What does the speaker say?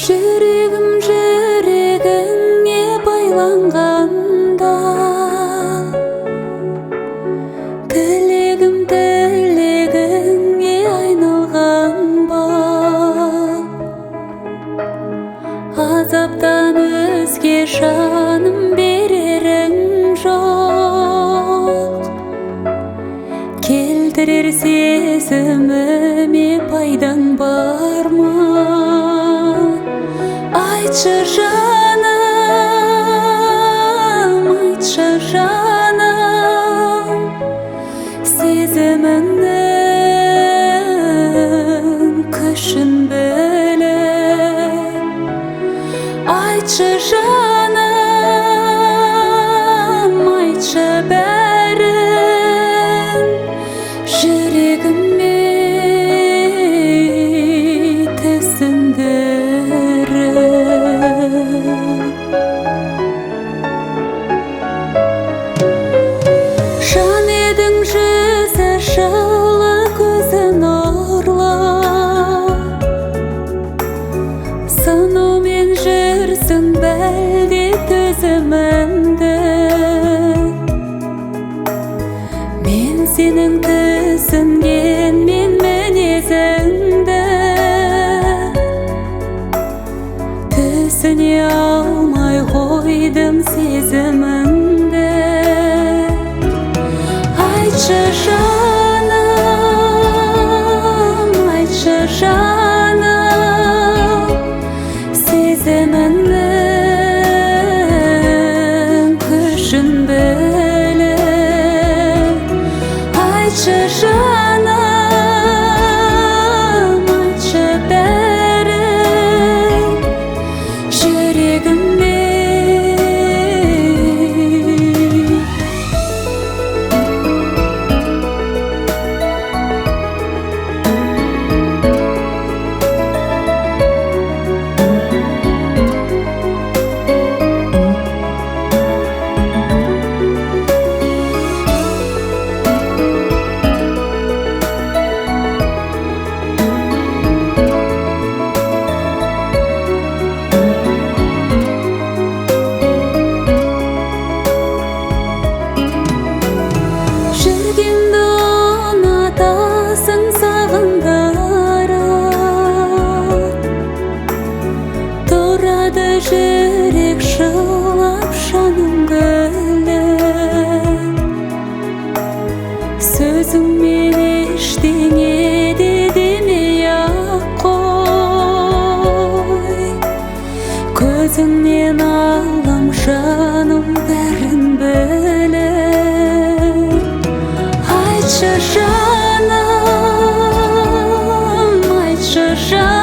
Жүрегім жүрегіңе байланғанда, тілегім тілегіңе айналған ба, азаптан өзге жаным берерің жоқ, келтірер сезіміме пайдаң бар ма? Айтшы жаным, сезіміңнің күшін біліп. Айтшы жаным, айтшы бәрін, жүрегіме түсіндіріп. Жан едің жүзі жылы, көзі нұрлы, сынумен жүрсің бәлде төзіміңді. Мен сенің түсінген мен мінезіңді, түсіне алмай қойдым сезіміңді. Айтшы жаным, сезіміңнің күшін біліп. Айтшы жаным, айтшы бәрін, жүрегіме. Жүргенді ұнатасың сағындырып, тұрады жүрек жылап жаным күліп. Сөзіңмен ештеңе де демей-ақ қой, көзіңнен алам жаным бәрін біліп. Айтшы жаным, айтшы жаным.